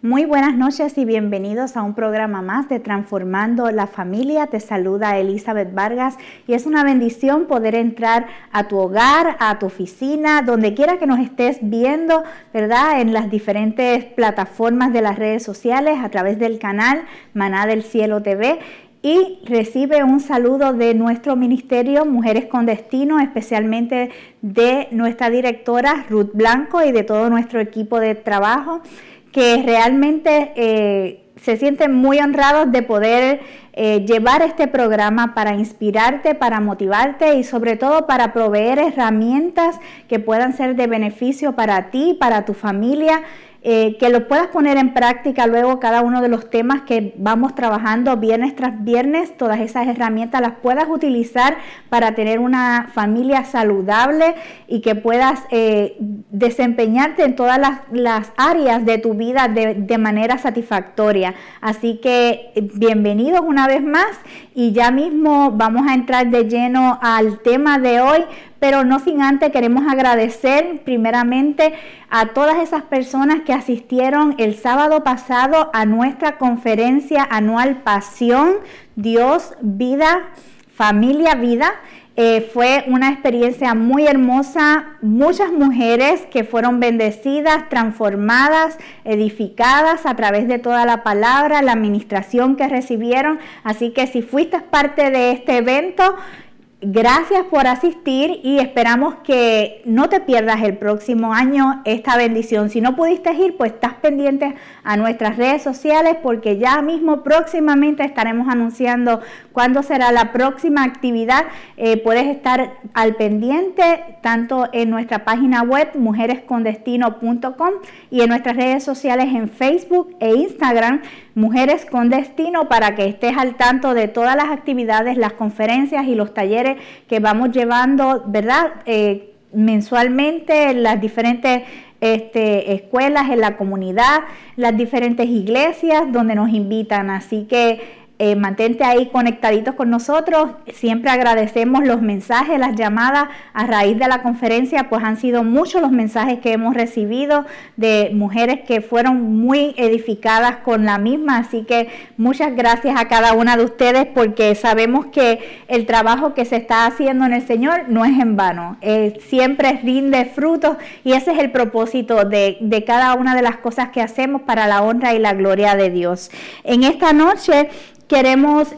Muy buenas noches y bienvenidos a un programa más de Transformando la Familia. Te saluda Elizabeth Vargas y es una bendición poder entrar a tu hogar, a tu oficina, donde quiera que nos estés viendo, ¿verdad? En las diferentes plataformas de las redes sociales, a través del canal Maná del Cielo TV. Y recibe un saludo de nuestro ministerio Mujeres con Destino, especialmente de nuestra directora Ruth Blanco y de todo nuestro equipo de trabajo, que realmente se sienten muy honrados de poder llevar este programa para inspirarte, para motivarte y sobre todo para proveer herramientas que puedan ser de beneficio para ti, para tu familia, que lo puedas poner en práctica luego cada uno de los temas que vamos trabajando viernes tras viernes. Todas esas herramientas las puedas utilizar para tener una familia saludable y que puedas desempeñarte en todas las áreas de tu vida de manera satisfactoria. Así que bienvenidos una vez más y ya mismo vamos a entrar de lleno al tema de hoy. Pero no sin antes queremos agradecer primeramente a todas esas personas que asistieron el sábado pasado a nuestra conferencia anual Pasión, Dios, Vida, Familia, Vida. Fue una experiencia muy hermosa, muchas mujeres que fueron bendecidas, transformadas, edificadas a través de toda la palabra, la administración que recibieron. Así que si fuiste parte de este evento, gracias por asistir y esperamos que no te pierdas el próximo año esta bendición. Si no pudiste ir, pues estás pendiente a nuestras redes sociales porque ya mismo próximamente estaremos anunciando cuándo será la próxima actividad. Puedes estar al pendiente tanto en nuestra página web mujerescondestino.com y en nuestras redes sociales en Facebook e Instagram Mujeres con Destino, para que estés al tanto de todas las actividades, las conferencias y los talleres que vamos llevando, ¿verdad? Mensualmente en las diferentes escuelas, en la comunidad, las diferentes iglesias donde nos invitan. Así que mantente ahí conectaditos con nosotros. Siempre agradecemos los mensajes, las llamadas a raíz de la conferencia, pues han sido muchos los mensajes que hemos recibido de mujeres que fueron muy edificadas con la misma. Así que muchas gracias a cada una de ustedes, porque sabemos que el trabajo que se está haciendo en el Señor no es en vano, siempre rinde frutos y ese es el propósito de cada una de las cosas que hacemos para la honra y la gloria de Dios. En esta noche queremos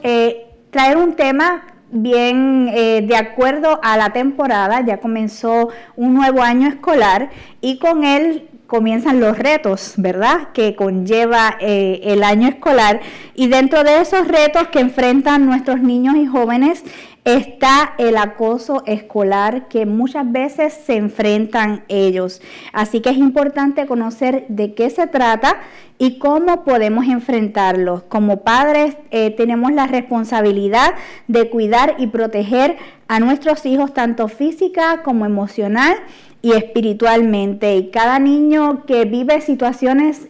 traer un tema bien de acuerdo a la temporada. Ya comenzó un nuevo año escolar y con él comienzan los retos, ¿verdad?, que conlleva el año escolar. Y dentro de esos retos que enfrentan nuestros niños y jóvenes está el acoso escolar que muchas veces se enfrentan ellos. Así que es importante conocer de qué se trata y cómo podemos enfrentarlos. Como padres tenemos la responsabilidad de cuidar y proteger a nuestros hijos tanto física como emocional y espiritualmente. Y cada niño que vive situaciones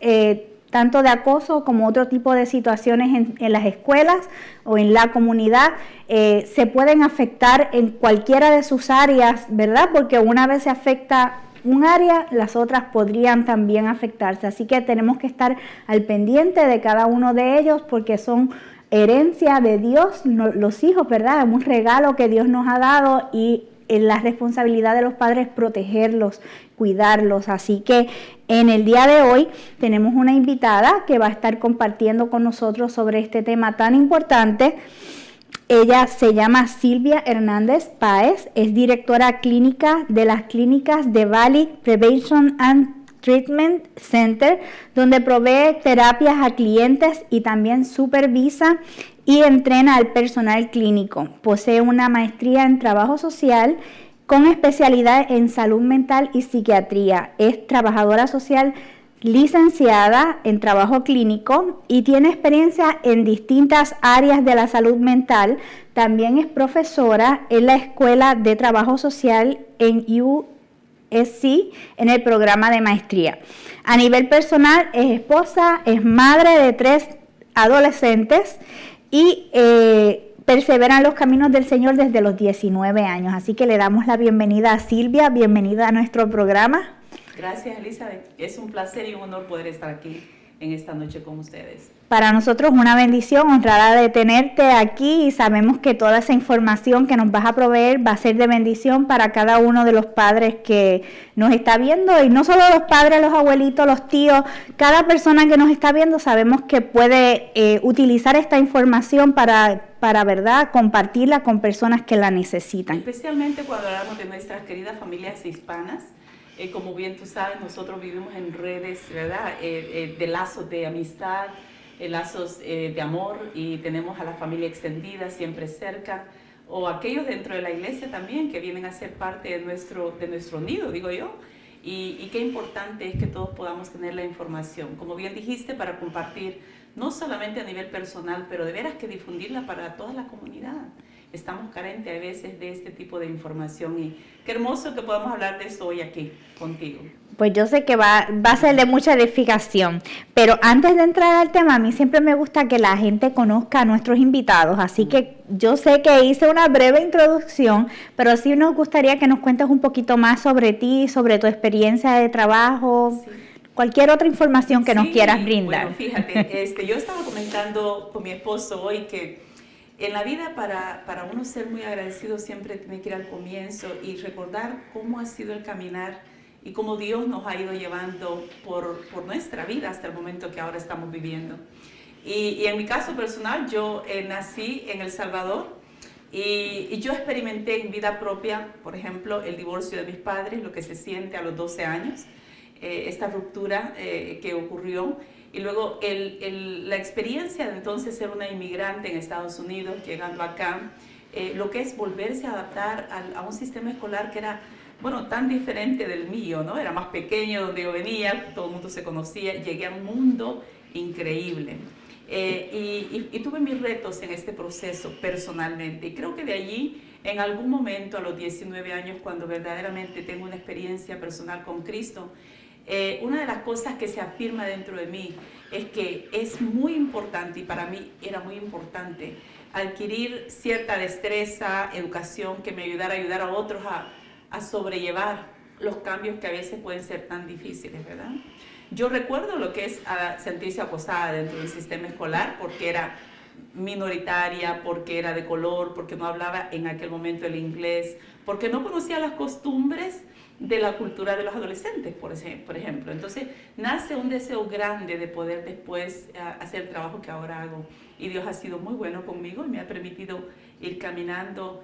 tanto de acoso como otro tipo de situaciones en las escuelas o en la comunidad, se pueden afectar en cualquiera de sus áreas, ¿verdad? Porque una vez se afecta un área, las otras podrían también afectarse. Así que tenemos que estar al pendiente de cada uno de ellos porque son herencia de Dios, los hijos, ¿verdad? Es un regalo que Dios nos ha dado y la responsabilidad de los padres es protegerlos, cuidarlos. Así que en el día de hoy tenemos una invitada que va a estar compartiendo con nosotros sobre este tema tan importante. Ella se llama Silvia Hernández Páez, es directora clínica de las clínicas de Valley Prevention and Treatment Center, donde provee terapias a clientes y también supervisa y entrena al personal clínico. Posee una maestría en trabajo social con especialidad en salud mental y psiquiatría. Es trabajadora social licenciada en trabajo clínico y tiene experiencia en distintas áreas de la salud mental. También es profesora en la Escuela de Trabajo Social en USC en el programa de maestría. A nivel personal es esposa, es madre de 3 adolescentes y persevera en los caminos del Señor desde los 19 años. Así que le damos la bienvenida a Silvia. Bienvenida a nuestro programa. Gracias, Elizabeth. Es un placer y un honor poder estar aquí en esta noche con ustedes. Para nosotros una bendición, honrada de tenerte aquí, y sabemos que toda esa información que nos vas a proveer va a ser de bendición para cada uno de los padres que nos está viendo, y no solo los padres, los abuelitos, los tíos, cada persona que nos está viendo sabemos que puede utilizar esta información para verdad, compartirla con personas que la necesitan. Especialmente cuando hablamos de nuestras queridas familias hispanas. Como bien tú sabes, nosotros vivimos en redes, ¿verdad? De lazos de amistad, lazos de amor, y tenemos a la familia extendida siempre cerca, o aquellos dentro de la iglesia también que vienen a ser parte de nuestro nido, digo yo. Y qué importante es que todos podamos tener la información, como bien dijiste, para compartir, no solamente a nivel personal, pero de veras que difundirla para toda la comunidad. Estamos carentes a veces de este tipo de información, y qué hermoso que podamos hablar de esto hoy aquí contigo. Pues yo sé que va a ser de mucha edificación, pero antes de entrar al tema, a mí siempre me gusta que la gente conozca a nuestros invitados, así que yo sé que hice una breve introducción, pero sí nos gustaría que nos cuentes un poquito más sobre ti, sobre tu experiencia de trabajo, sí, cualquier otra información que nos quieras brindar. Bueno, fíjate, yo estaba comentando con mi esposo hoy que en la vida, para uno ser muy agradecido, siempre tiene que ir al comienzo y recordar cómo ha sido el caminar y cómo Dios nos ha ido llevando por nuestra vida hasta el momento que ahora estamos viviendo. Y en mi caso personal, yo nací en El Salvador, y yo experimenté en vida propia, por ejemplo, el divorcio de mis padres, lo que se siente a los 12 años, esta ruptura que ocurrió. Y luego la experiencia de entonces ser una inmigrante en Estados Unidos, llegando acá, lo que es volverse a adaptar a un sistema escolar que era, bueno, tan diferente del mío, ¿no? Era más pequeño donde yo venía, todo el mundo se conocía, llegué a un mundo increíble. Y tuve mis retos en este proceso personalmente, y creo que de allí, en algún momento, a los 19 años, cuando verdaderamente tengo una experiencia personal con Cristo, una de las cosas que se afirma dentro de mí es que es muy importante, y para mí era muy importante, adquirir cierta destreza, educación que me ayudara a ayudar a otros a sobrellevar los cambios que a veces pueden ser tan difíciles, ¿verdad? Yo recuerdo lo que es sentirse acosada dentro del sistema escolar, porque era minoritaria, porque era de color, porque no hablaba en aquel momento el inglés, porque no conocía las costumbres de la cultura de los adolescentes, por ejemplo. Entonces nace un deseo grande de poder después hacer el trabajo que ahora hago, y Dios ha sido muy bueno conmigo y me ha permitido ir caminando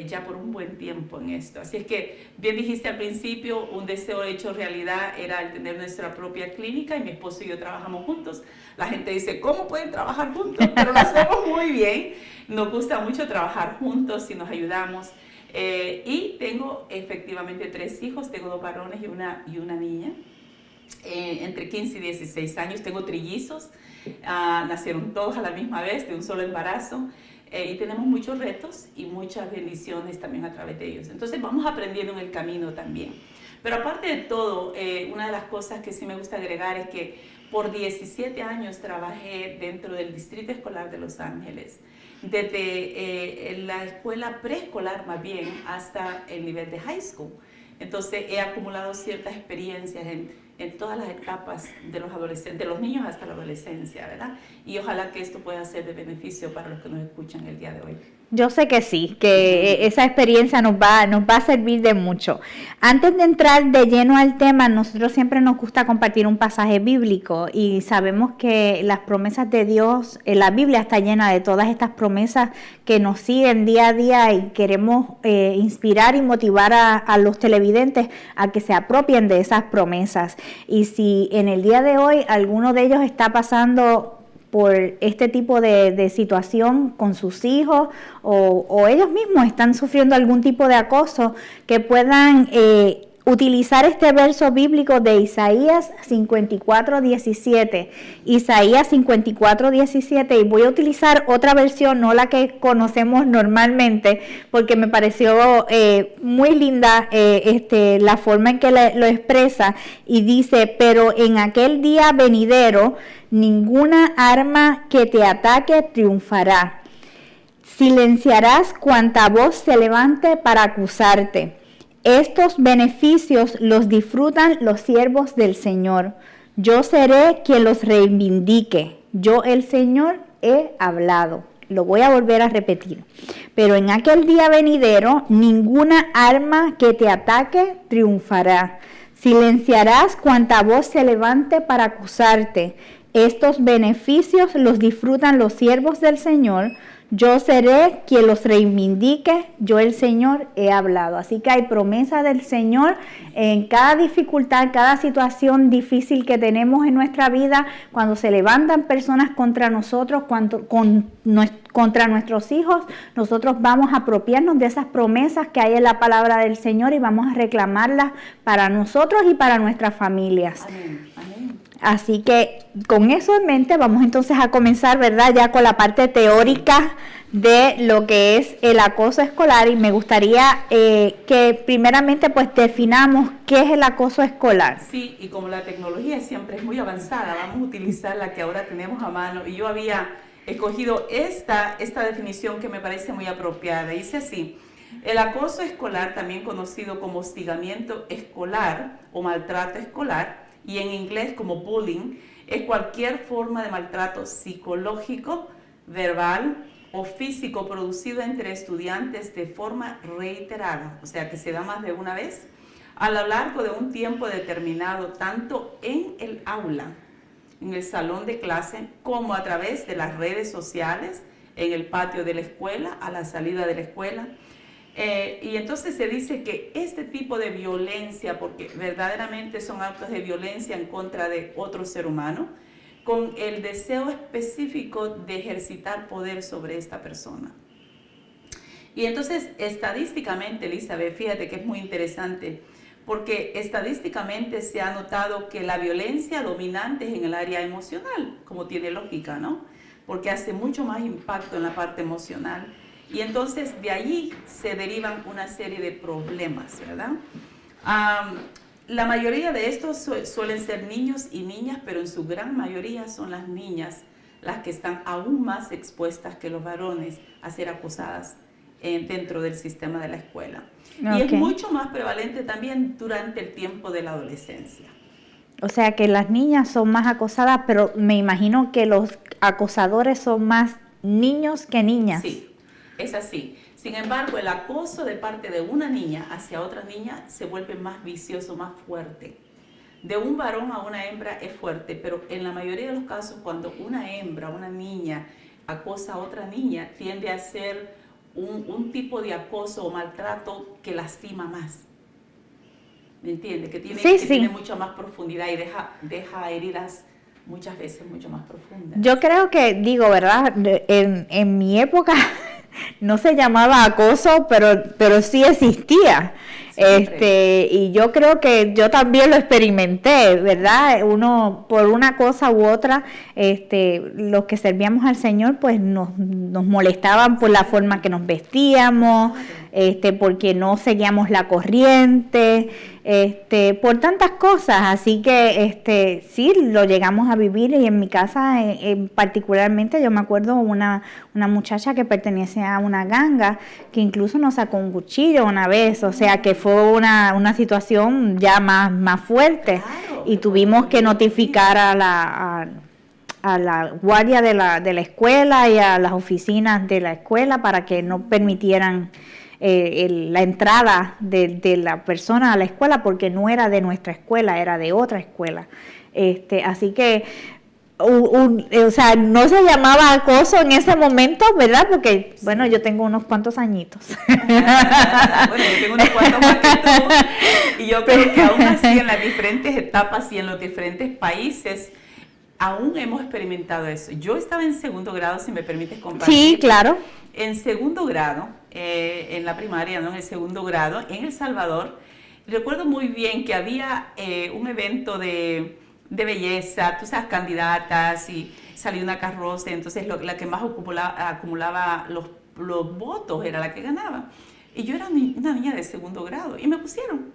ya por un buen tiempo en esto. Así es que, bien dijiste al principio, un deseo hecho realidad era el tener nuestra propia clínica, y mi esposo y yo trabajamos juntos. La gente dice, ¿cómo pueden trabajar juntos? Pero lo hacemos muy bien. Nos gusta mucho trabajar juntos y nos ayudamos. Y tengo efectivamente 3 hijos, tengo 2 varones y una niña, entre 15 y 16 años. Tengo trillizos, nacieron todos a la misma vez, de un solo embarazo, y tenemos muchos retos y muchas bendiciones también a través de ellos. Entonces vamos aprendiendo en el camino también. Pero aparte de todo, una de las cosas que sí me gusta agregar es que por 17 años trabajé dentro del Distrito Escolar de Los Ángeles, desde la escuela preescolar más bien hasta el nivel de high school. Entonces he acumulado ciertas experiencias en todas las etapas de los adolescentes, de los niños hasta la adolescencia, ¿verdad? Y ojalá que esto pueda ser de beneficio para los que nos escuchan el día de hoy. Yo sé que sí, que esa experiencia nos va a servir de mucho. Antes de entrar de lleno al tema, nosotros siempre nos gusta compartir un pasaje bíblico, y sabemos que las promesas de Dios, la Biblia está llena de todas estas promesas que nos siguen día a día, y queremos inspirar y motivar a los televidentes a que se apropien de esas promesas. Y si en el día de hoy alguno de ellos está pasando por este tipo de situación con sus hijos, o ellos mismos están sufriendo algún tipo de acoso, que puedan utilizar este verso bíblico de Isaías 54:17. Isaías 54:17, y voy a utilizar otra versión, no la que conocemos normalmente, porque me pareció muy linda la forma en que lo expresa, y dice: pero en aquel día venidero, ninguna arma que te ataque triunfará. Silenciarás cuanta voz se levante para acusarte. Estos beneficios los disfrutan los siervos del Señor. Yo seré quien los reivindique. Yo, el Señor, he hablado. Lo voy a volver a repetir. Pero en aquel día venidero, ninguna arma que te ataque triunfará. Silenciarás cuanta voz se levante para acusarte. Estos beneficios los disfrutan los siervos del Señor. Yo seré quien los reivindique, yo el Señor he hablado. Así que hay promesa del Señor en cada dificultad, cada situación difícil que tenemos en nuestra vida, cuando se levantan personas contra nosotros, contra nuestros hijos, nosotros vamos a apropiarnos de esas promesas que hay en la palabra del Señor y vamos a reclamarlas para nosotros y para nuestras familias. Amén, amén. Así que con eso en mente vamos entonces a comenzar, ¿verdad? Ya con la parte teórica de lo que es el acoso escolar, y me gustaría que primeramente pues definamos qué es el acoso escolar. Sí, y como la tecnología siempre es muy avanzada, vamos a utilizar la que ahora tenemos a mano, y yo había escogido esta definición que me parece muy apropiada. Dice así: el acoso escolar, también conocido como hostigamiento escolar o maltrato escolar, y en inglés como bullying, es cualquier forma de maltrato psicológico, verbal o físico producido entre estudiantes de forma reiterada, o sea que se da más de una vez, a lo largo de un tiempo determinado, tanto en el aula, en el salón de clase, como a través de las redes sociales, en el patio de la escuela, a la salida de la escuela. Y entonces se dice que este tipo de violencia, porque verdaderamente son actos de violencia en contra de otro ser humano, con el deseo específico de ejercitar poder sobre esta persona. Y entonces estadísticamente, Elizabeth, fíjate que es muy interesante, porque estadísticamente se ha notado que la violencia dominante es en el área emocional, como tiene lógica, ¿no? Porque hace mucho más impacto en la parte emocional. Y entonces de allí se derivan una serie de problemas, ¿verdad? La mayoría de estos suelen ser niños y niñas, pero en su gran mayoría son las niñas las que están aún más expuestas que los varones a ser acosadas dentro del sistema de la escuela. Okay. Y es mucho más prevalente también durante el tiempo de la adolescencia. O sea que las niñas son más acosadas, pero me imagino que los acosadores son más niños que niñas. Sí. Es así. Sin embargo, el acoso de parte de una niña hacia otra niña se vuelve más vicioso, más fuerte. De un varón a una hembra es fuerte, pero en la mayoría de los casos, cuando una hembra, una niña, acosa a otra niña, tiende a ser un tipo de acoso o maltrato que lastima más. ¿Me entiendes? Que tiene mucha más profundidad y deja heridas muchas veces mucho más profundas. Yo creo que, ¿verdad? En mi época no se llamaba acoso, pero sí existía. Y yo creo que yo también lo experimenté, ¿verdad? Uno, por una cosa u otra, los que servíamos al Señor, pues nos molestaban por la forma que nos vestíamos, porque no seguíamos la corriente, por tantas cosas. Así que sí, lo llegamos a vivir, y en mi casa particularmente yo me acuerdo una muchacha que pertenecía a una ganga que incluso nos sacó un cuchillo una vez, o sea que fue una situación ya más fuerte. Claro, y tuvimos que notificar a la guardia de la escuela y a las oficinas de la escuela para que no permitieran la entrada de la persona a la escuela, porque no era de nuestra escuela, era de otra escuela. Así que o sea, no se llamaba acoso en ese momento, ¿verdad? Porque, bueno, yo tengo unos cuantos añitos. Bueno, yo tengo unos cuantos más que tú, y yo creo que aún así en las diferentes etapas y en los diferentes países aún hemos experimentado eso. Yo estaba en segundo grado, si me permites compartir. Sí, claro. En segundo grado, en la primaria, ¿no? En el segundo grado, en El Salvador, recuerdo muy bien que había un evento de belleza, tú sabes, candidatas, y salió una carroza, entonces la que más acumulaba los votos era la que ganaba. Y yo era una niña de segundo grado y me pusieron.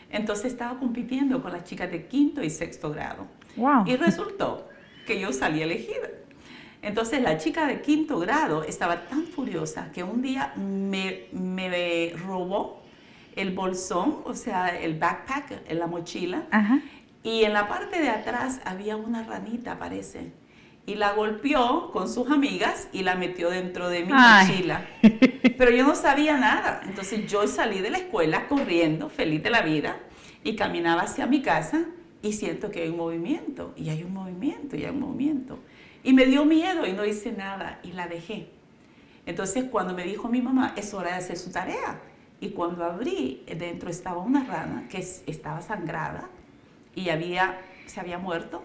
Entonces estaba compitiendo con las chicas de quinto y sexto grado. Wow. Y resultó que yo salí elegida. Entonces la chica de quinto grado estaba tan furiosa que un día me robó el bolsón, o sea, el backpack, la mochila. Ajá. y en la parte de atrás había una ranita, parece, y la golpeó con sus amigas y la metió dentro de mi mochila. Pero yo no sabía nada, entonces yo salí de la escuela corriendo, feliz de la vida, y caminaba hacia mi casa y siento que hay un movimiento, y hay un movimiento, y hay un movimiento. Y me dio miedo y no hice nada y la dejé. Entonces cuando me dijo mi mamá, es hora de hacer su tarea. Y cuando abrí, dentro estaba una rana que estaba sangrada y se había muerto.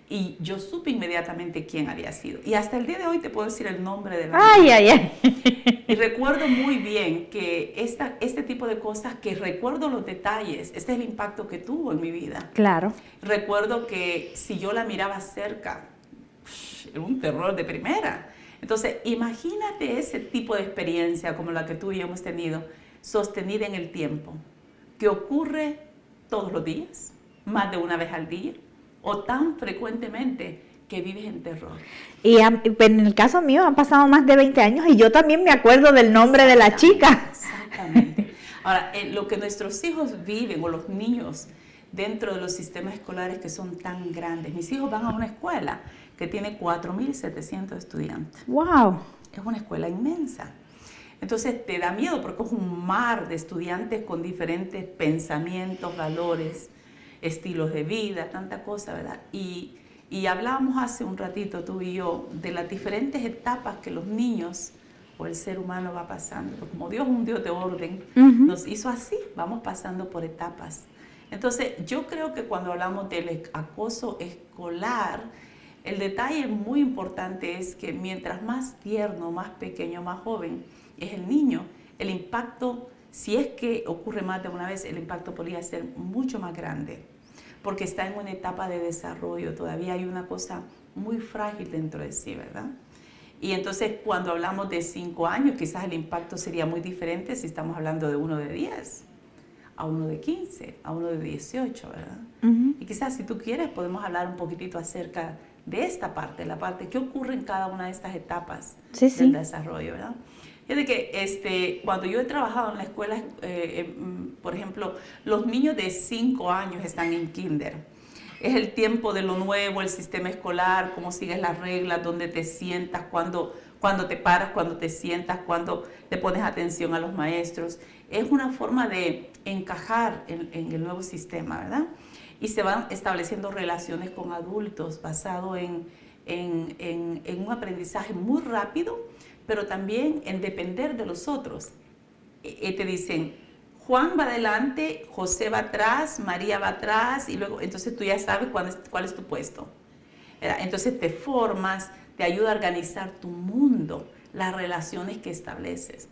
Y yo supe inmediatamente quién había sido. Y hasta el día de hoy te puedo decir el nombre de la ¡Ay, niña. ay, ay! Y recuerdo muy bien que este tipo de cosas, que recuerdo los detalles, este es el impacto que tuvo en mi vida. Claro. Recuerdo que si yo la miraba cerca, era un terror de primera. Entonces, imagínate ese tipo de experiencia como la que tú y yo hemos tenido, sostenida en el tiempo, que ocurre todos los días, más de una vez al día, o tan frecuentemente que vives en terror. Y en el caso mío han pasado más de 20 años y yo también me acuerdo del nombre de la chica. Exactamente. Ahora, lo que nuestros hijos viven, o los niños, dentro de los sistemas escolares que son tan grandes. Mis hijos van a una escuela que tiene 4.700 estudiantes. ¡Wow! Es una escuela inmensa. Entonces te da miedo porque es un mar de estudiantes con diferentes pensamientos, valores, estilos de vida, tanta cosa, ¿verdad? Y hablábamos hace un ratito tú y yo de las diferentes etapas que los niños o el ser humano va pasando. Porque como Dios es un Dios de orden, nos hizo así, vamos pasando por etapas. Entonces yo creo que cuando hablamos del acoso escolar, el detalle muy importante es que mientras más tierno, más pequeño, más joven es el niño, el impacto, si es que ocurre más de una vez, el impacto podría ser mucho más grande, porque está en una etapa de desarrollo, todavía hay una cosa muy frágil dentro de sí, ¿verdad? Y entonces cuando hablamos de 5 años, quizás el impacto sería muy diferente si estamos hablando de uno de 10, a uno de 15, a uno de 18, ¿verdad? Y quizás si tú quieres podemos hablar un poquitito acerca de esta parte, la parte que ocurre en cada una de estas etapas del desarrollo, ¿verdad? Es de que cuando yo he trabajado en la escuela, por ejemplo, los niños de 5 años están en kinder. Es el tiempo de lo nuevo, el sistema escolar, cómo sigues las reglas, dónde te sientas, cuándo te paras, cuándo te sientas, cuándo le pones atención a los maestros. Es una forma de encajar en el nuevo sistema, ¿verdad? Y se van estableciendo relaciones con adultos basado en un aprendizaje muy rápido, pero también en depender de los otros. Te dicen, Juan va adelante, José va atrás, María va atrás, y luego, entonces tú ya sabes cuál es tu puesto. Entonces te formas, te ayuda a organizar tu mundo, las relaciones que estableces.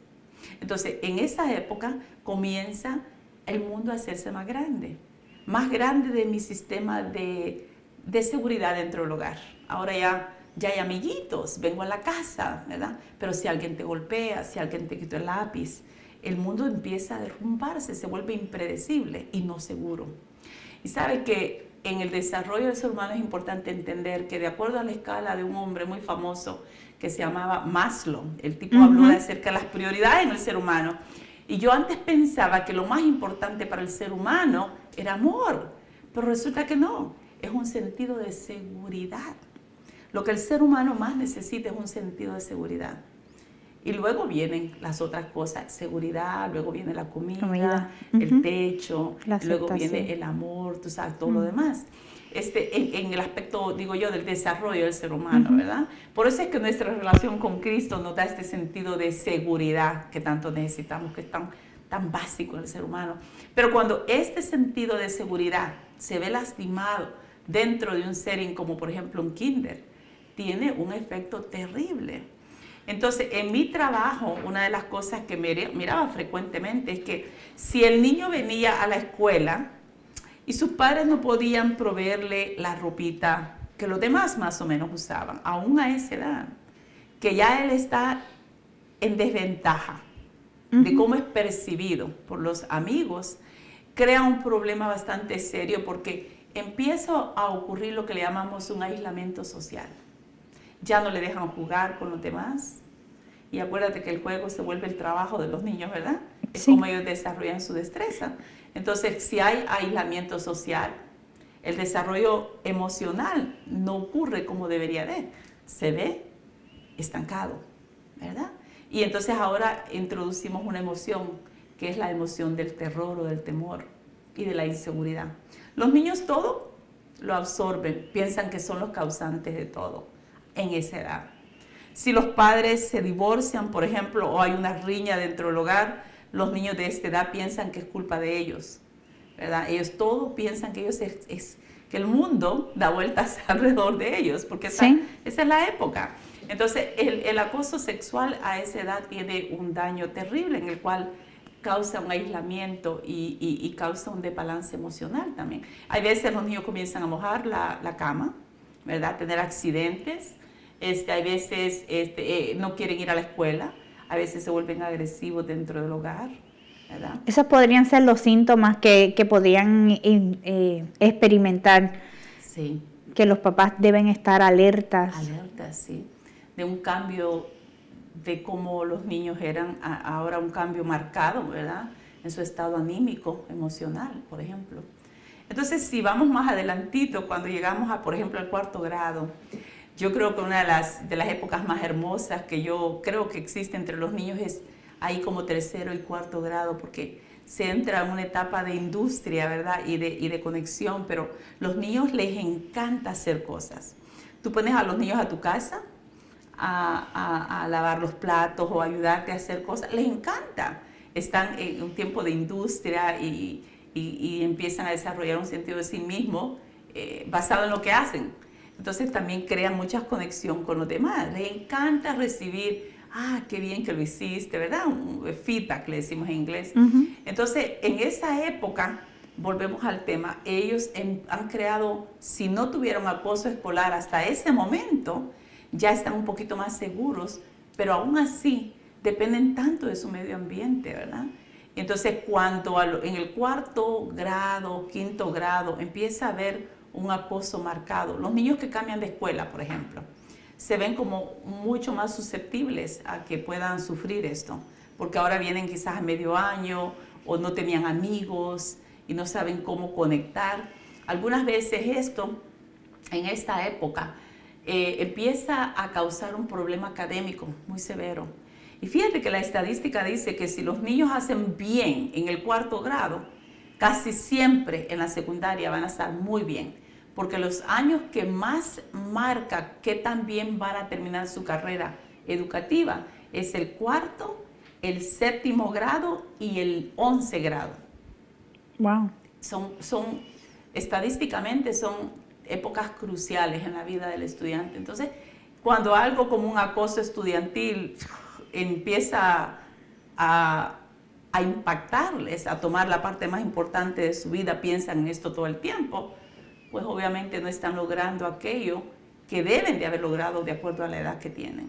Entonces, en esa época comienza el mundo a hacerse más grande de mi sistema de seguridad dentro del hogar. Ahora ya hay amiguitos, vengo a la casa, ¿verdad? Pero si alguien te golpea, si alguien te quita el lápiz, el mundo empieza a derrumbarse, se vuelve impredecible y no seguro. Y sabe que en el desarrollo del ser humano es importante entender que de acuerdo a la escala de un hombre muy famoso que se llamaba Maslow, el tipo habló acerca de las prioridades en el ser humano. Y yo antes pensaba que lo más importante para el ser humano era amor, pero resulta que no, es un sentido de seguridad. Lo que el ser humano más necesita es un sentido de seguridad. Y luego vienen las otras cosas, seguridad, luego viene la comida. El techo, luego viene el amor, tú sabes, todo lo demás. En el aspecto, digo yo, del desarrollo del ser humano, ¿verdad? Por eso es que nuestra relación con Cristo nos da este sentido de seguridad que tanto necesitamos, que es tan básico en el ser humano. Pero cuando este sentido de seguridad se ve lastimado dentro de un setting como por ejemplo un kinder, tiene un efecto terrible. Entonces, en mi trabajo, una de las cosas que miraba frecuentemente es que si el niño venía a la escuela y sus padres no podían proveerle la ropita que los demás más o menos usaban, aún a esa edad, que ya él está en desventaja de cómo es percibido por los amigos, crea un problema bastante serio porque empieza a ocurrir lo que le llamamos un aislamiento social. Ya no le dejan jugar con los demás. Y acuérdate que el juego se vuelve el trabajo de los niños, ¿verdad? Es como ellos desarrollan su destreza. Entonces, si hay aislamiento social, el desarrollo emocional no ocurre como debería de, se ve estancado, ¿verdad? Y entonces ahora introducimos una emoción que es la emoción del terror o del temor y de la inseguridad. Los niños todo lo absorben, piensan que son los causantes de todo en esa edad. Si los padres se divorcian, por ejemplo, o hay una riña dentro del hogar, los niños de esta edad piensan que es culpa de ellos, ¿verdad? Ellos todos piensan que ellos que el mundo da vueltas alrededor de ellos, porque esa es la época. Entonces, el acoso sexual a esa edad tiene un daño terrible en el cual causa un aislamiento y causa un desbalance emocional también. Hay veces los niños comienzan a mojar la cama, ¿verdad? Tener accidentes. Hay veces no quieren ir a la escuela, a veces se vuelven agresivos dentro del hogar, ¿verdad? Esos podrían ser los síntomas que podrían experimentar. Sí. Que los papás deben estar alertas. Alertas, sí. De un cambio de cómo los niños eran, ahora un cambio marcado, ¿verdad? En su estado anímico, emocional, por ejemplo. Entonces, si vamos más adelantito, cuando llegamos a, por ejemplo, al 4º grado, yo creo que una de las épocas más hermosas que yo creo que existe entre los niños es ahí como 3º y 4º grado, porque se entra en una etapa de industria, ¿verdad? Y de conexión, pero los niños les encanta hacer cosas. Tú pones a los niños a tu casa a lavar los platos o ayudarte a hacer cosas, les encanta. Están en un tiempo de industria y empiezan a desarrollar un sentido de sí mismo basado en lo que hacen. Entonces también crean mucha conexión con los demás. Les encanta recibir, qué bien que lo hiciste, ¿verdad? Un feedback, le decimos en inglés. Uh-huh. Entonces, en esa época, volvemos al tema, ellos han creado, si no tuvieron acoso escolar hasta ese momento, ya están un poquito más seguros, pero aún así dependen tanto de su medio ambiente, ¿verdad? Entonces, cuando en el 4º grado, 5º grado, empieza a haber un acoso marcado, los niños que cambian de escuela, por ejemplo, se ven como mucho más susceptibles a que puedan sufrir esto, porque ahora vienen quizás a medio año o no tenían amigos y no saben cómo conectar. Algunas veces esto, en esta época, empieza a causar un problema académico muy severo. Y fíjate que la estadística dice que si los niños hacen bien en el 4º grado, casi siempre en la secundaria van a estar muy bien, porque los años que más marca qué tan bien van a terminar su carrera educativa es el 4º, el 7º grado y el 11 grado. Wow. Estadísticamente son épocas cruciales en la vida del estudiante. Entonces, cuando algo como un acoso estudiantil empieza a impactarles, a tomar la parte más importante de su vida, piensan en esto todo el tiempo, pues obviamente no están logrando aquello que deben de haber logrado de acuerdo a la edad que tienen.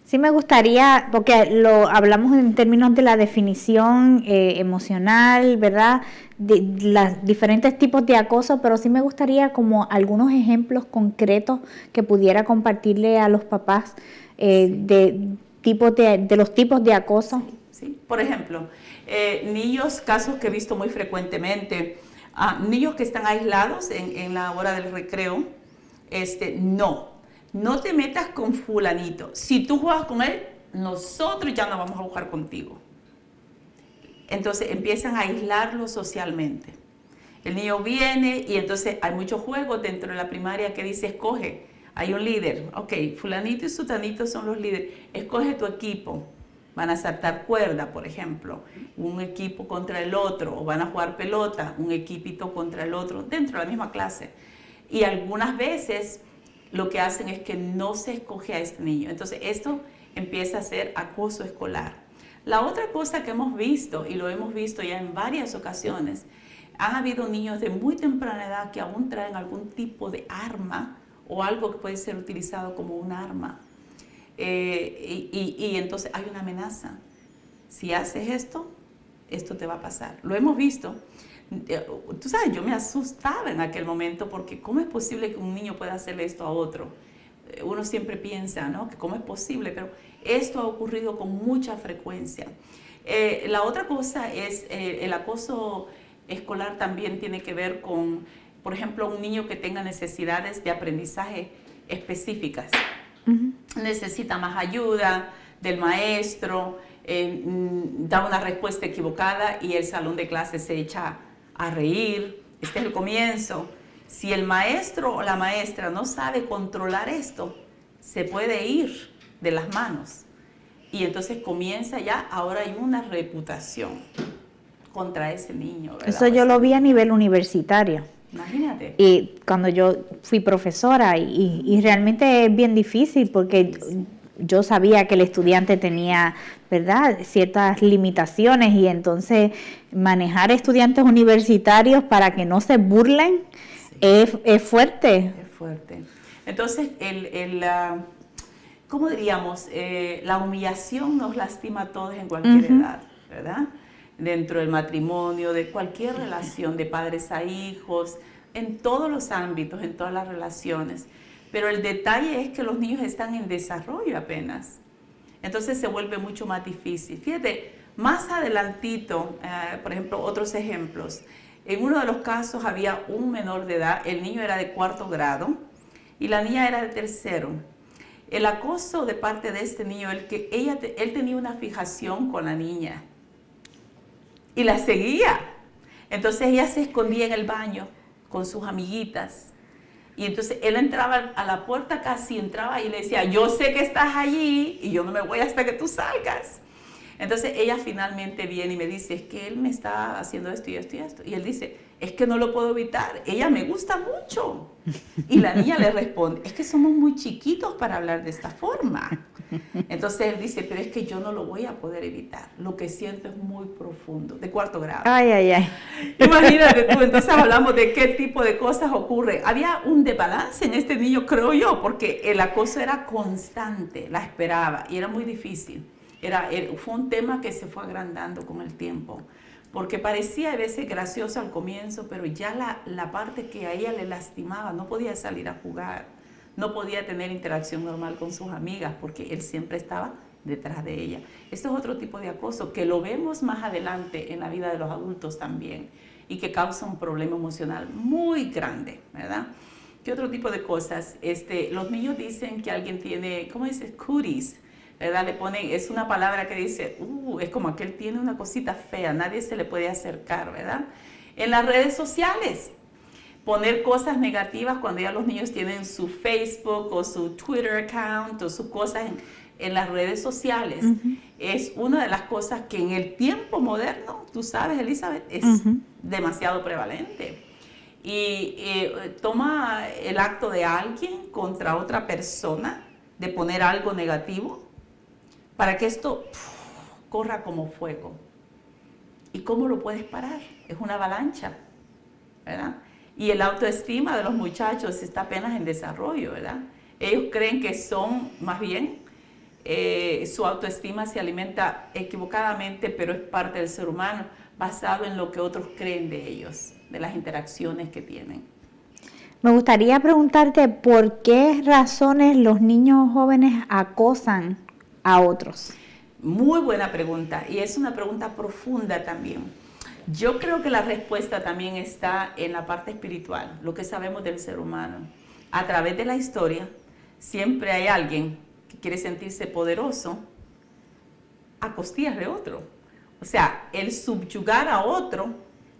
Sí me gustaría, porque lo hablamos en términos de la definición emocional, ¿verdad? De los diferentes tipos de acoso, pero sí me gustaría como algunos ejemplos concretos que pudiera compartirle a los papás de los tipos de acoso. Sí. Por ejemplo, niños, casos que he visto muy frecuentemente, niños que están aislados en la hora del recreo, no te metas con fulanito. Si tú juegas con él, nosotros ya no vamos a jugar contigo. Entonces empiezan a aislarlo socialmente. El niño viene y entonces hay muchos juegos dentro de la primaria que dice escoge. Hay un líder. Ok, fulanito y sutanito son los líderes. Escoge tu equipo. Van a saltar cuerda, por ejemplo. Un equipo contra el otro. O van a jugar pelota. Un equipito contra el otro dentro de la misma clase. Y algunas veces lo que hacen es que no se escoge a este niño. Entonces, esto empieza a ser acoso escolar. La otra cosa que hemos visto, y lo hemos visto ya en varias ocasiones, han habido niños de muy temprana edad que aún traen algún tipo de arma o algo que puede ser utilizado como un arma. Y entonces hay una amenaza. Si haces esto, esto te va a pasar. Lo hemos visto. Tú sabes, yo me asustaba en aquel momento porque ¿cómo es posible que un niño pueda hacerle esto a otro? Uno siempre piensa, ¿no? Que cómo es posible, pero esto ha ocurrido con mucha frecuencia. La otra cosa es el acoso escolar también tiene que ver con por ejemplo, un niño que tenga necesidades de aprendizaje específicas. Necesita más ayuda del maestro, da una respuesta equivocada y el salón de clases se echa a reír. Este es el comienzo. Si el maestro o la maestra no sabe controlar esto, se puede ir de las manos. Y entonces comienza ya, ahora hay una reputación contra ese niño, ¿verdad? Eso yo lo vi a nivel universitario. Imagínate. Y cuando yo fui profesora, y realmente es bien difícil porque yo sabía que el estudiante tenía, ¿verdad?, ciertas limitaciones, y entonces manejar estudiantes universitarios para que no se burlen es fuerte. Es fuerte. Entonces, ¿cómo diríamos? La humillación nos lastima a todos en cualquier edad, ¿verdad? Dentro del matrimonio, de cualquier relación, de padres a hijos, en todos los ámbitos, en todas las relaciones. Pero el detalle es que los niños están en desarrollo apenas. Entonces se vuelve mucho más difícil. Fíjate, más adelantito, por ejemplo, otros ejemplos. En uno de los casos había un menor de edad, el niño era de 4º grado y la niña era de 3º. El acoso de parte de este niño, él tenía una fijación con la niña y la seguía. Entonces ella se escondía en el baño con sus amiguitas. Y entonces él entraba a la puerta, casi entraba y le decía, yo sé que estás allí y yo no me voy hasta que tú salgas. Entonces ella finalmente viene y me dice, es que él me está haciendo esto y esto y esto. Y él dice, es que no lo puedo evitar, ella me gusta mucho. Y la niña le responde, es que somos muy chiquitos para hablar de esta forma. Entonces él dice, pero es que yo no lo voy a poder evitar. Lo que siento es muy profundo, de 4º grado. Ay, ay, ay. Imagínate tú, entonces hablamos de qué tipo de cosas ocurren. Había un desbalance en este niño, creo yo, porque el acoso era constante, la esperaba y era muy difícil. Fue un tema que se fue agrandando con el tiempo, porque parecía a veces gracioso al comienzo, pero ya la parte que a ella le lastimaba, no podía salir a jugar, no podía tener interacción normal con sus amigas, porque él siempre estaba detrás de ella. Esto es otro tipo de acoso que lo vemos más adelante en la vida de los adultos también, y que causa un problema emocional muy grande, ¿verdad? ¿Qué otro tipo de cosas? Los niños dicen que alguien tiene, ¿cómo dices? Cuties, ¿verdad? Le ponen, es una palabra que dice, es como aquel tiene una cosita fea, nadie se le puede acercar, ¿verdad? En las redes sociales, poner cosas negativas cuando ya los niños tienen su Facebook o su Twitter account o sus cosas en las redes sociales, es una de las cosas que en el tiempo moderno, tú sabes, Elizabeth, es demasiado prevalente. Y toma el acto de alguien contra otra persona, de poner algo negativo, para que esto corra como fuego. ¿Y cómo lo puedes parar? Es una avalancha, ¿verdad? Y el autoestima de los muchachos está apenas en desarrollo, ¿verdad? Ellos creen que son, más bien, su autoestima se alimenta equivocadamente, pero es parte del ser humano, basado en lo que otros creen de ellos, de las interacciones que tienen. Me gustaría preguntarte por qué razones los niños jóvenes acosan a otros. Muy buena pregunta, y es una pregunta profunda también. Yo creo que la respuesta también está en la parte espiritual, lo que sabemos del ser humano. A través de la historia, siempre hay alguien que quiere sentirse poderoso a costillas de otro. O sea, el subyugar a otro,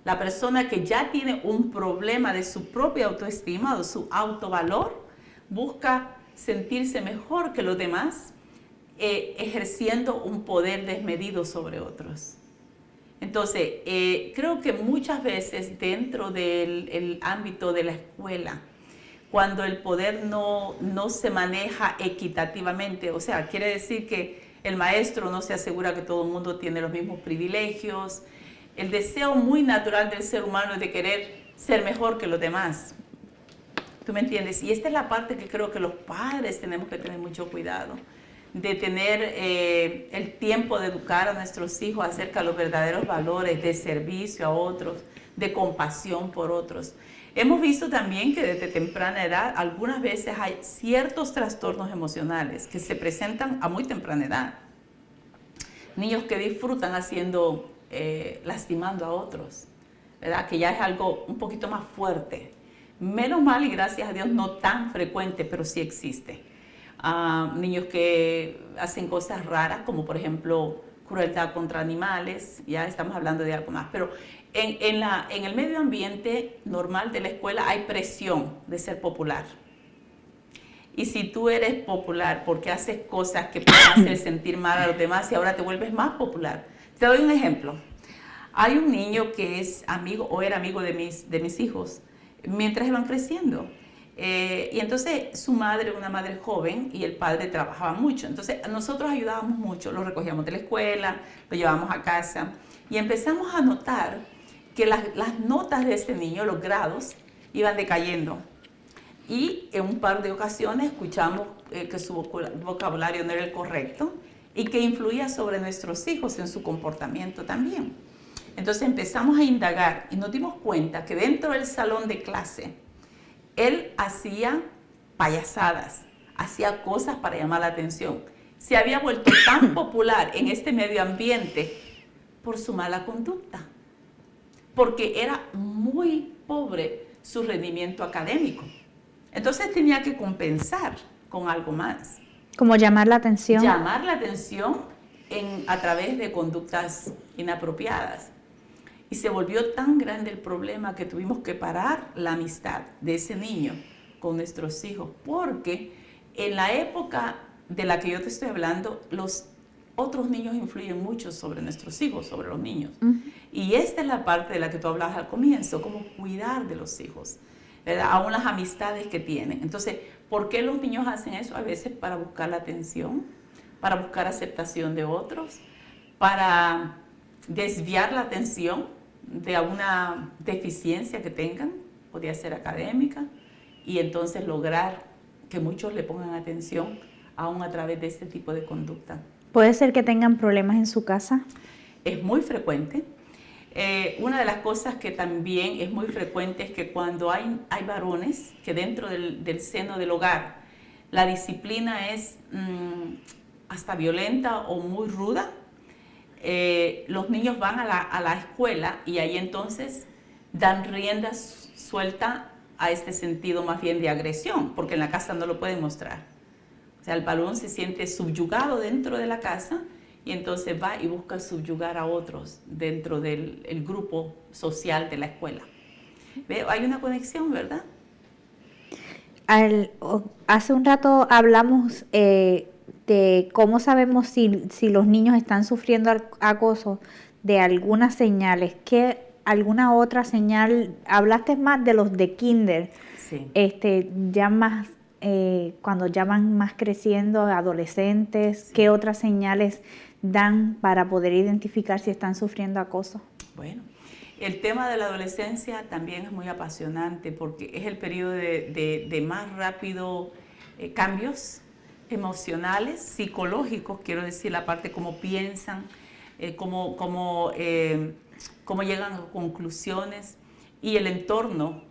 la persona que ya tiene un problema de su propia autoestima, de su autovalor, busca sentirse mejor que los demás, ejerciendo un poder desmedido sobre otros. Entonces, creo que muchas veces dentro del ámbito de la escuela, cuando el poder no se maneja equitativamente, o sea, quiere decir que el maestro no se asegura que todo el mundo tiene los mismos privilegios, el deseo muy natural del ser humano es de querer ser mejor que los demás. ¿Tú me entiendes? Y esta es la parte que creo que los padres tenemos que tener mucho cuidado, de tener el tiempo de educar a nuestros hijos acerca de los verdaderos valores de servicio a otros, de compasión por otros. Hemos visto también que desde temprana edad algunas veces hay ciertos trastornos emocionales que se presentan a muy temprana edad. Niños que disfrutan lastimando a otros, ¿verdad? Que ya es algo un poquito más fuerte. Menos mal y gracias a Dios no tan frecuente, pero sí existe. Niños que hacen cosas raras, como por ejemplo crueldad contra animales, ya estamos hablando de algo más, pero en el medio ambiente normal de la escuela hay presión de ser popular. Y si tú eres popular porque haces cosas que pueden hacer sentir mal a los demás y ahora te vuelves más popular. Te doy un ejemplo. Hay un niño que es amigo o era amigo de mis hijos mientras iban creciendo. Y entonces su madre, una madre joven, y el padre trabajaban mucho. Entonces nosotros ayudábamos mucho, lo recogíamos de la escuela, lo llevábamos a casa y empezamos a notar que las notas de este niño, los grados, iban decayendo. Y en un par de ocasiones escuchamos que su vocabulario no era el correcto y que influía sobre nuestros hijos en su comportamiento también. Entonces empezamos a indagar y nos dimos cuenta que dentro del salón de clase él hacía payasadas, hacía cosas para llamar la atención. Se había vuelto tan popular en este medio ambiente por su mala conducta, porque era muy pobre su rendimiento académico. Entonces tenía que compensar con algo más. Como llamar la atención. Llamar la atención a través de conductas inapropiadas. Y se volvió tan grande el problema que tuvimos que parar la amistad de ese niño con nuestros hijos, porque en la época de la que yo te estoy hablando, los otros niños influyen mucho sobre nuestros hijos, sobre los niños. Y esta es la parte de la que tú hablabas al comienzo, cómo cuidar de los hijos, ¿verdad? Aún las amistades que tienen. Entonces, ¿por qué los niños hacen eso? A veces para buscar la atención, para buscar aceptación de otros, para desviar la atención de alguna deficiencia que tengan, podría ser académica, y entonces lograr que muchos le pongan atención aún a través de este tipo de conducta. ¿Puede ser que tengan problemas en su casa? Es muy frecuente. Una de las cosas que también es muy frecuente es que cuando hay varones que dentro del seno del hogar la disciplina es hasta violenta o muy ruda, los niños van a la escuela y ahí entonces dan rienda suelta a este sentido más bien de agresión, porque en la casa no lo pueden mostrar. O sea, el varón se siente subyugado dentro de la casa y entonces va y busca subyugar a otros dentro del grupo social de la escuela. ¿Ve? Hay una conexión, ¿verdad? Hace un rato hablamos de cómo sabemos si los niños están sufriendo acoso, de algunas señales. ¿Qué alguna otra señal? Hablaste más de los de kinder, Sí. Ya más cuando ya van más creciendo, adolescentes. Sí. ¿Qué otras señales dan para poder identificar si están sufriendo acoso? Bueno, el tema de la adolescencia también es muy apasionante porque es el periodo de más rápido cambios emocionales, psicológicos, quiero decir, la parte cómo piensan, cómo llegan a conclusiones y el entorno,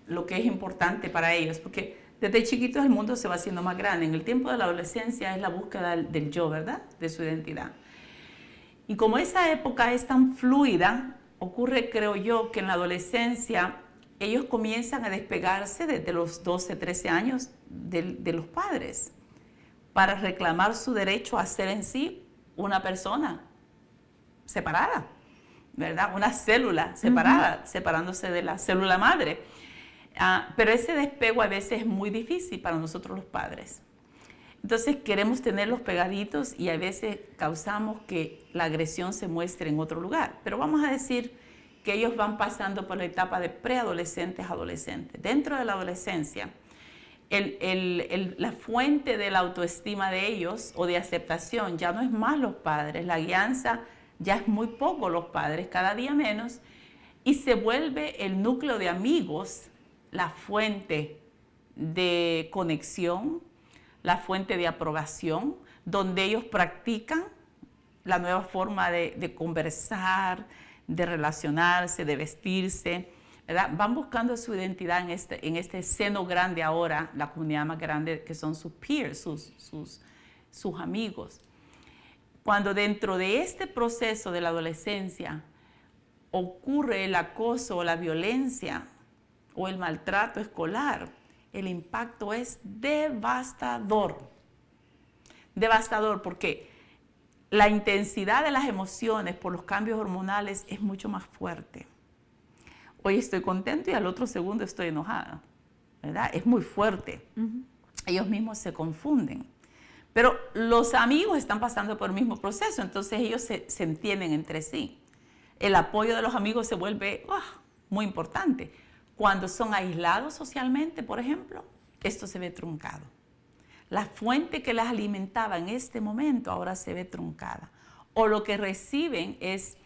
lo que es importante para ellos, porque desde chiquitos el mundo se va haciendo más grande. En el tiempo de la adolescencia es la búsqueda del yo, ¿verdad? De su identidad. Y como esa época es tan fluida, ocurre, creo yo, que en la adolescencia ellos comienzan a despegarse desde los 12, 13 años de los padres para reclamar su derecho a ser en sí una persona separada, ¿verdad? Una célula separada, separándose de la célula madre. Pero ese despego a veces es muy difícil para nosotros los padres. Entonces queremos tenerlos pegaditos y a veces causamos que la agresión se muestre en otro lugar. Pero vamos a decir que ellos van pasando por la etapa de preadolescentes a adolescentes. Dentro de la adolescencia, la fuente de la autoestima de ellos o de aceptación ya no es más los padres. La guianza ya es muy poco los padres, cada día menos, y se vuelve el núcleo de amigos la fuente de conexión, la fuente de aprobación, donde ellos practican la nueva forma de conversar, de relacionarse, de vestirse, ¿verdad? Van buscando su identidad en este seno grande ahora, la comunidad más grande que son sus peers, sus amigos. Cuando dentro de este proceso de la adolescencia ocurre el acoso o la violencia, o el maltrato escolar, el impacto es devastador. Devastador porque la intensidad de las emociones por los cambios hormonales es mucho más fuerte. Hoy estoy contento y al otro segundo estoy enojada, ¿verdad? Es muy fuerte. Ellos mismos se confunden. Pero los amigos están pasando por el mismo proceso, entonces ellos se entienden entre sí. El apoyo de los amigos se vuelve muy importante. Cuando son aislados socialmente, por ejemplo, esto se ve truncado. La fuente que las alimentaba en este momento ahora se ve truncada. O lo que reciben es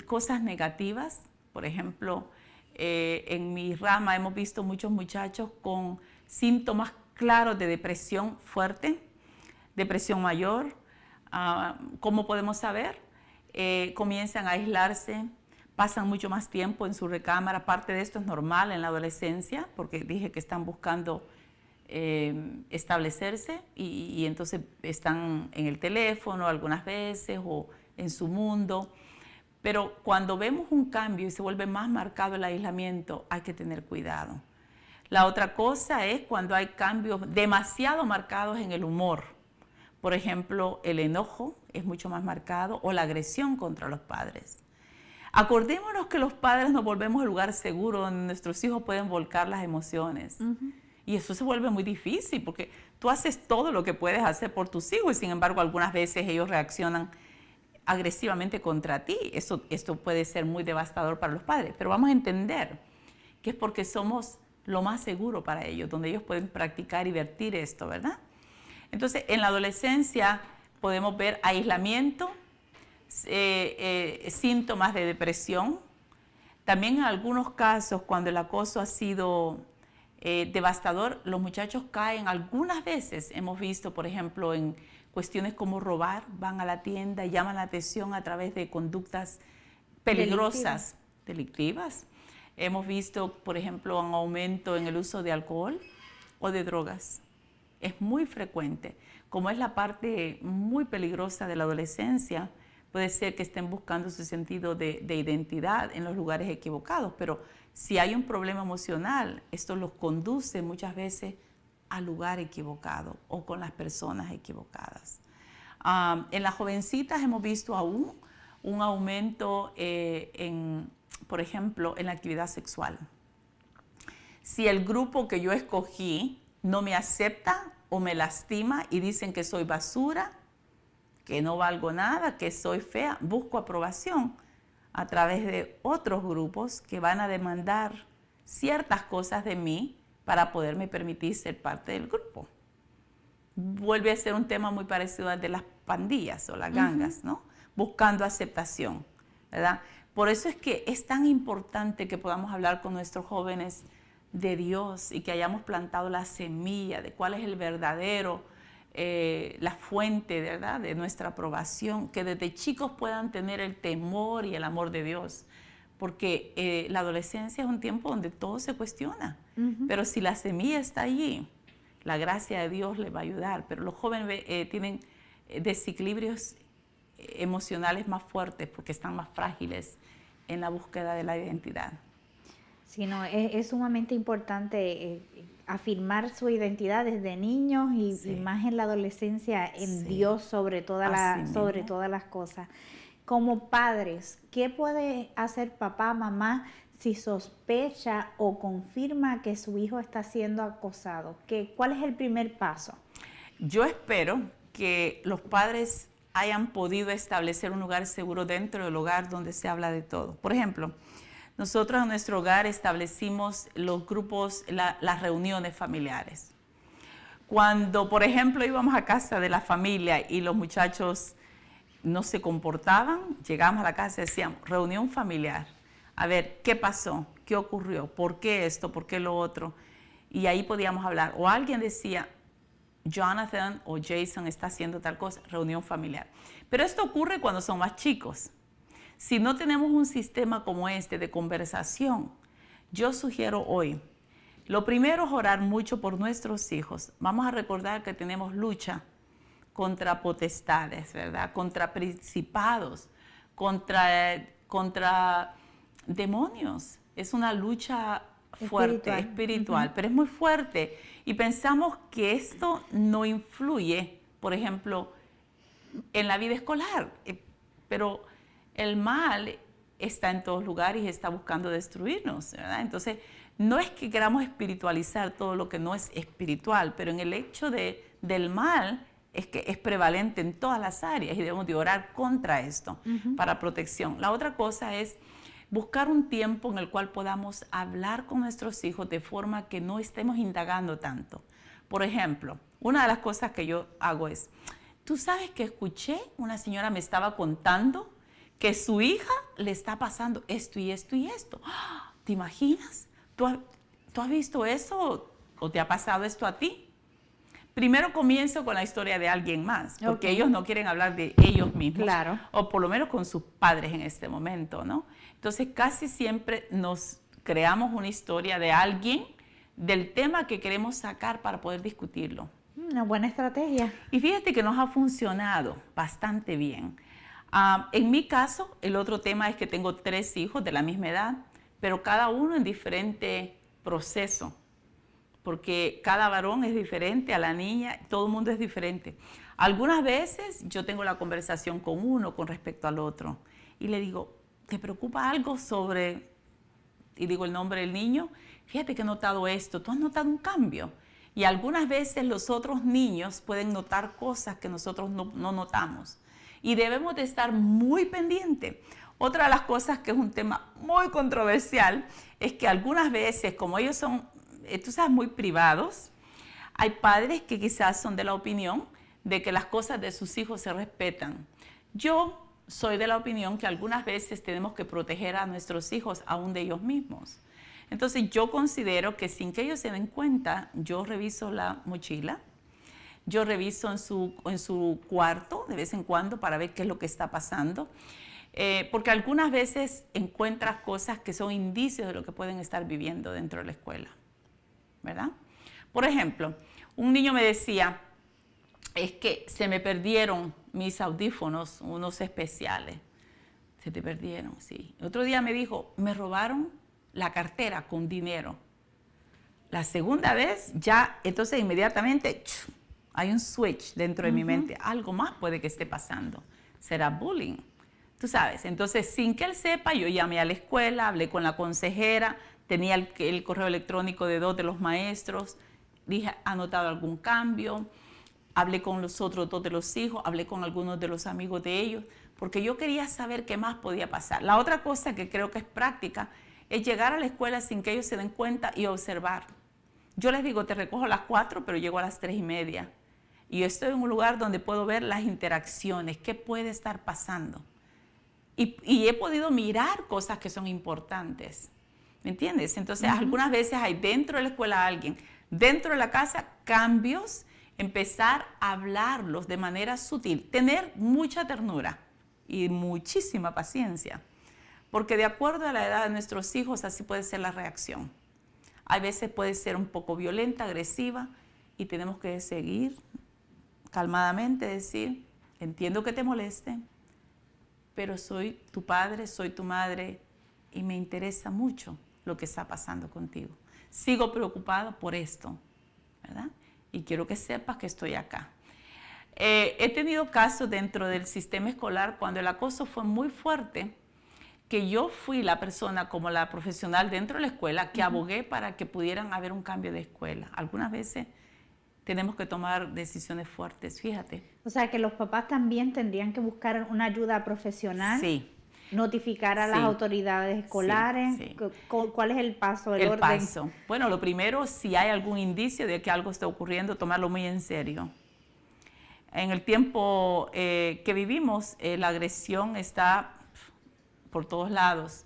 cosas negativas. Por ejemplo, en mi rama hemos visto muchos muchachos con síntomas claros de depresión fuerte, depresión mayor. ¿Cómo podemos saber? Comienzan a aislarse, pasan mucho más tiempo en su recámara. Parte de esto es normal en la adolescencia, porque dije que están buscando establecerse y entonces están en el teléfono algunas veces o en su mundo. Pero cuando vemos un cambio y se vuelve más marcado el aislamiento, hay que tener cuidado. La otra cosa es cuando hay cambios demasiado marcados en el humor. Por ejemplo, el enojo es mucho más marcado o la agresión contra los padres. Acordémonos que los padres nos volvemos el lugar seguro donde nuestros hijos pueden volcar las emociones. Y eso se vuelve muy difícil porque tú haces todo lo que puedes hacer por tus hijos y sin embargo algunas veces ellos reaccionan agresivamente contra ti. Esto puede ser muy devastador para los padres, pero vamos a entender que es porque somos lo más seguro para ellos, donde ellos pueden practicar y vertir esto, ¿verdad? Entonces, en la adolescencia podemos ver aislamiento, síntomas de depresión. También en algunos casos, cuando el acoso ha sido devastador, los muchachos caen. Algunas veces hemos visto, por ejemplo, en cuestiones como robar, van a la tienda y llaman la atención a través de conductas peligrosas, delictivas. Hemos visto, por ejemplo, un aumento en el uso de alcohol o de drogas. Es muy frecuente. Como es la parte muy peligrosa de la adolescencia, puede ser que estén buscando su sentido de identidad en los lugares equivocados, pero si hay un problema emocional, esto los conduce muchas veces al lugar equivocado o con las personas equivocadas. En las jovencitas hemos visto aún un aumento por ejemplo, en la actividad sexual. Si el grupo que yo escogí no me acepta o me lastima y dicen que soy basura, que no valgo nada, que soy fea, busco aprobación a través de otros grupos que van a demandar ciertas cosas de mí para poderme permitir ser parte del grupo. Vuelve a ser un tema muy parecido al de las pandillas o las gangas, ¿no? Buscando aceptación, ¿verdad? Por eso es que es tan importante que podamos hablar con nuestros jóvenes de Dios y que hayamos plantado la semilla de cuál es el verdadero, la fuente, ¿verdad?, de nuestra aprobación, que desde chicos puedan tener el temor y el amor de Dios, porque la adolescencia es un tiempo donde todo se cuestiona, pero si la semilla está allí, la gracia de Dios les va a ayudar, pero los jóvenes tienen desequilibrios emocionales más fuertes porque están más frágiles en la búsqueda de la identidad. Sí, no, es sumamente importante afirmar su identidad desde niños y más en la adolescencia en Dios sobre todas las cosas. Como padres, ¿qué puede hacer papá, mamá si sospecha o confirma que su hijo está siendo acosado? ¿Cuál es el primer paso? Yo espero que los padres hayan podido establecer un lugar seguro dentro del hogar donde se habla de todo. Por ejemplo, nosotros en nuestro hogar establecimos los grupos, las reuniones familiares. Cuando, por ejemplo, íbamos a casa de la familia y los muchachos no se comportaban, llegábamos a la casa y decíamos, reunión familiar. A ver, ¿qué pasó? ¿Qué ocurrió? ¿Por qué esto? ¿Por qué lo otro? Y ahí podíamos hablar. O alguien decía, Jonathan o Jason está haciendo tal cosa, reunión familiar. Pero esto ocurre cuando son más chicos. Si no tenemos un sistema como este de conversación, yo sugiero hoy, lo primero es orar mucho por nuestros hijos. Vamos a recordar que tenemos lucha contra potestades, ¿verdad? Contra principados, contra demonios. Es una lucha fuerte, espiritual, pero es muy fuerte. Y pensamos que esto no influye, por ejemplo, en la vida escolar, pero el mal está en todos lugares y está buscando destruirnos, ¿verdad? Entonces, no es que queramos espiritualizar todo lo que no es espiritual, pero en el hecho del mal es que es prevalente en todas las áreas y debemos de orar contra esto para protección. La otra cosa es buscar un tiempo en el cual podamos hablar con nuestros hijos de forma que no estemos indagando tanto. Por ejemplo, una de las cosas que yo hago es, tú sabes que escuché, una señora me estaba contando que su hija le está pasando esto y esto y esto. ¿Te imaginas? ¿Tú has visto eso o te ha pasado esto a ti? Primero comienzo con la historia de alguien más, porque ellos no quieren hablar de ellos mismos, claro, o por lo menos con sus padres en este momento, ¿no? Entonces casi siempre nos creamos una historia de alguien, del tema que queremos sacar para poder discutirlo. Una buena estrategia. Y fíjate que nos ha funcionado bastante bien. En mi caso, el otro tema es que tengo 3 hijos de la misma edad, pero cada uno en diferente proceso, porque cada varón es diferente a la niña, todo el mundo es diferente. Algunas veces yo tengo la conversación con uno con respecto al otro y le digo, ¿te preocupa algo sobre, y digo el nombre del niño? Fíjate que he notado esto, ¿tú has notado un cambio? Y algunas veces los otros niños pueden notar cosas que nosotros no notamos. Y debemos de estar muy pendientes. Otra de las cosas que es un tema muy controversial es que algunas veces, como ellos son, tú sabes, muy privados, hay padres que quizás son de la opinión de que las cosas de sus hijos se respetan. Yo soy de la opinión que algunas veces tenemos que proteger a nuestros hijos aún de ellos mismos. Entonces yo considero que sin que ellos se den cuenta, yo reviso la mochila, yo reviso en su cuarto de vez en cuando para ver qué es lo que está pasando, porque algunas veces encuentras cosas que son indicios de lo que pueden estar viviendo dentro de la escuela, ¿verdad? Por ejemplo, un niño me decía, es que se me perdieron mis audífonos, unos especiales. Se te perdieron, sí. Otro día me dijo, me robaron la cartera con dinero. La segunda vez, ya, entonces inmediatamente hay un switch dentro de mi mente. Algo más puede que esté pasando. Será bullying. Tú sabes, entonces sin que él sepa, yo llamé a la escuela, hablé con la consejera, tenía el correo electrónico de 2 de los maestros, dije, ¿ha notado algún cambio? Hablé con los otros 2 de los hijos, hablé con algunos de los amigos de ellos, porque yo quería saber qué más podía pasar. La otra cosa que creo que es práctica es llegar a la escuela sin que ellos se den cuenta y observar. Yo les digo, te recojo a las 4, pero llego a las 3:30. Y yo estoy en un lugar donde puedo ver las interacciones, qué puede estar pasando. Y he podido mirar cosas que son importantes. ¿Me entiendes? Entonces, algunas veces hay dentro de la escuela alguien, dentro de la casa, cambios, empezar a hablarlos de manera sutil, tener mucha ternura y muchísima paciencia, porque de acuerdo a la edad de nuestros hijos, así puede ser la reacción. Hay veces puede ser un poco violenta, agresiva, y tenemos que seguir calmadamente, decir, entiendo que te moleste, pero soy tu padre, soy tu madre, y me interesa mucho lo que está pasando contigo. Sigo preocupado por esto, ¿verdad? Y quiero que sepas que estoy acá. He tenido casos dentro del sistema escolar cuando el acoso fue muy fuerte, que yo fui la persona como la profesional dentro de la escuela que abogué para que pudieran haber un cambio de escuela. Algunas veces tenemos que tomar decisiones fuertes, fíjate. O sea, que los papás también tendrían que buscar una ayuda profesional. Sí. Notificar a las autoridades escolares. Sí. ¿Cuál es el paso, el orden? Paso. Bueno, lo primero, si hay algún indicio de que algo está ocurriendo, tomarlo muy en serio. En el tiempo que vivimos, la agresión está por todos lados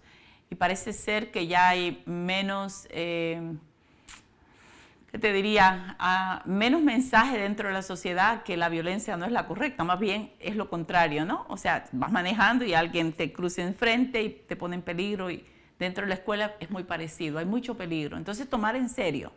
y parece ser que ya hay menos, ¿qué te diría? Menos mensaje dentro de la sociedad que la violencia no es la correcta, más bien es lo contrario, ¿no? O sea, vas manejando y alguien te cruza enfrente y te pone en peligro, y dentro de la escuela es muy parecido, hay mucho peligro. Entonces, tomar en serio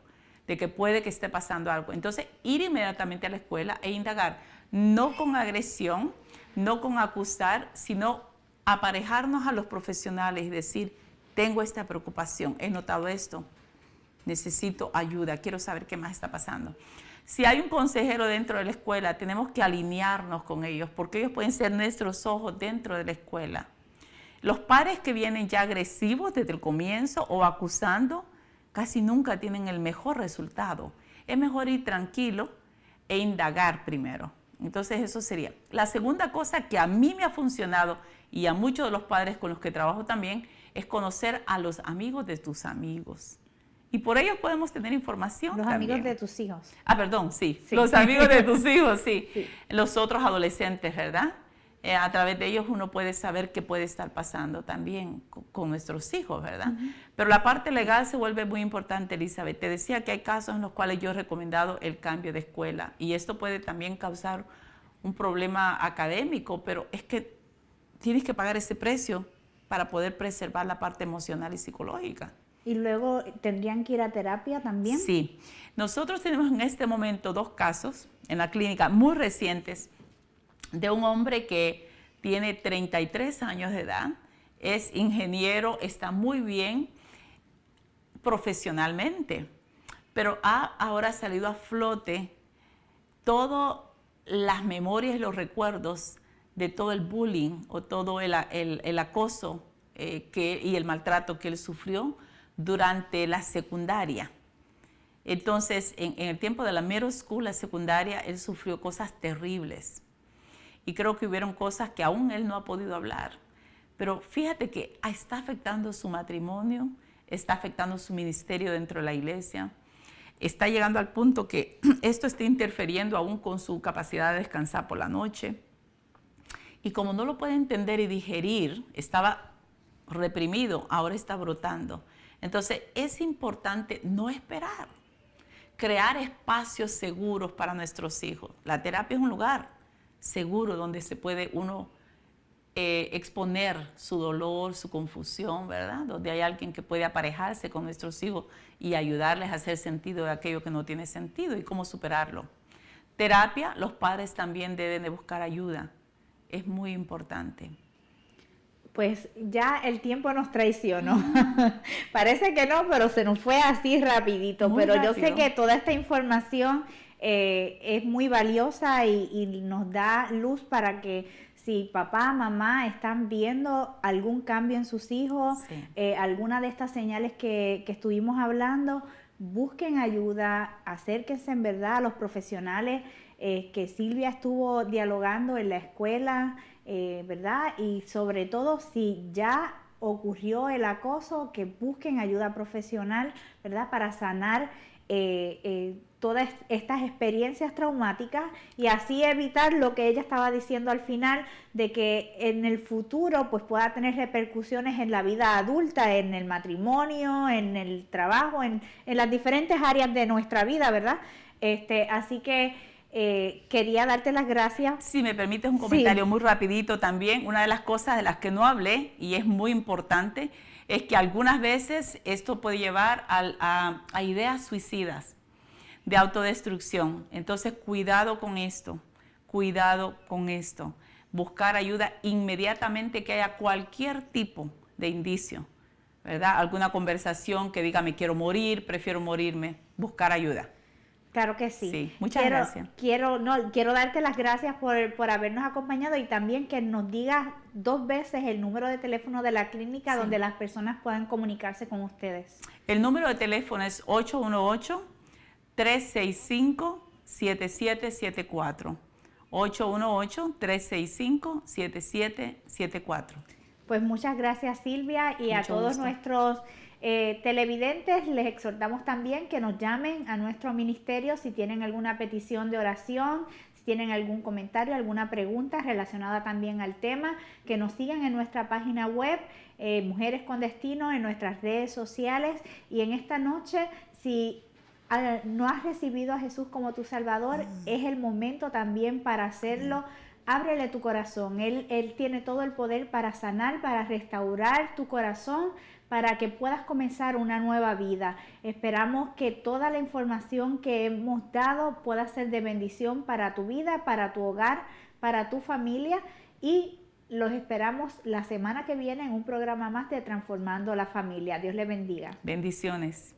de que puede que esté pasando algo. Entonces, ir inmediatamente a la escuela e indagar, no con agresión, no con acusar, sino aparejarnos a los profesionales y decir, tengo esta preocupación, he notado esto. necesito ayuda, quiero saber qué más está pasando. Si hay un consejero dentro de la escuela, tenemos que alinearnos con ellos, porque ellos pueden ser nuestros ojos dentro de la escuela. Los padres que vienen ya agresivos desde el comienzo o acusando, casi nunca tienen el mejor resultado. Es mejor ir tranquilo e indagar primero. Entonces eso sería. La segunda cosa que a mí me ha funcionado y a muchos de los padres con los que trabajo también es conocer a los amigos de tus amigos. Y por ellos podemos tener información Los también. amigos de tus hijos. Ah, perdón, sí. Sí. Los amigos de tus hijos, sí. Sí. Los otros adolescentes, ¿verdad? A través de ellos uno puede saber qué puede estar pasando también con nuestros hijos, ¿verdad? Pero la parte legal se vuelve muy importante, Elizabeth. Te decía que hay casos en los cuales yo he recomendado el cambio de escuela y esto puede también causar un problema académico, pero es que tienes que pagar ese precio para poder preservar la parte emocional y psicológica. ¿Y luego tendrían que ir a terapia también? Sí. Nosotros tenemos en este momento 2 casos en la clínica muy recientes de un hombre que tiene 33 años de edad, es ingeniero, está muy bien profesionalmente, pero ha ahora salido a flote todas las memorias y los recuerdos de todo el bullying o todo el acoso y el maltrato que él sufrió durante la secundaria. Entonces, en el tiempo de la middle school, la secundaria, él sufrió cosas terribles. Y creo que hubieron cosas que aún él no ha podido hablar. Pero fíjate que está afectando su matrimonio, está afectando su ministerio dentro de la iglesia. Está llegando al punto que esto está interfiriendo aún con su capacidad de descansar por la noche. Y como no lo puede entender y digerir, estaba reprimido, ahora está brotando. Entonces es importante no esperar, crear espacios seguros para nuestros hijos. La terapia es un lugar seguro donde se puede uno exponer su dolor, su confusión, ¿verdad? Donde hay alguien que puede aparejarse con nuestros hijos y ayudarles a hacer sentido de aquello que no tiene sentido y cómo superarlo. Terapia, los padres también deben de buscar ayuda. Es muy importante. Pues ya el tiempo nos traicionó. Parece que no, pero se nos fue así rapidito. Muy pero rápido. Yo sé que toda esta información es muy valiosa y nos da luz para que si papá, mamá están viendo algún cambio en sus hijos, Sí. alguna de estas señales que estuvimos hablando, busquen ayuda, acérquense en verdad a los profesionales que Silvia estuvo dialogando en la escuela, ¿verdad? Y sobre todo si ya ocurrió el acoso, que busquen ayuda profesional, ¿verdad? Para sanar todas estas experiencias traumáticas y así evitar lo que ella estaba diciendo al final, de que en el futuro pues pueda tener repercusiones en la vida adulta, en el matrimonio, en el trabajo, en las diferentes áreas de nuestra vida, ¿verdad? Así que quería darte las gracias. Si me permites un comentario Sí. muy rapidito también, una de las cosas de las que no hablé y es muy importante es que algunas veces esto puede llevar a ideas suicidas, de autodestrucción. Entonces, cuidado con esto, cuidado con esto. Buscar ayuda inmediatamente que haya cualquier tipo de indicio, ¿verdad? Alguna conversación que diga me quiero morir, prefiero morirme, buscar ayuda. Claro que sí. Sí, muchas gracias. Quiero darte las gracias por habernos acompañado y también que nos digas 2 veces el número de teléfono de la clínica Sí. donde las personas puedan comunicarse con ustedes. El número de teléfono es 818-365-7774. 818-365-7774. Pues muchas gracias, Silvia, y a Mucho todos gusto. nuestros televidentes les exhortamos también que nos llamen a nuestro ministerio si tienen alguna petición de oración, si tienen algún comentario, alguna pregunta relacionada también al tema, que nos sigan en nuestra página web, Mujeres con Destino, en nuestras redes sociales. Y en esta noche, si no has recibido a Jesús como tu Salvador, es el momento también para hacerlo. Ábrele tu corazón, Él tiene todo el poder para sanar, para restaurar tu corazón, para que puedas comenzar una nueva vida. Esperamos que toda la información que hemos dado pueda ser de bendición para tu vida, para tu hogar, para tu familia, y los esperamos la semana que viene en un programa más de Transformando la Familia. Dios les bendiga. Bendiciones.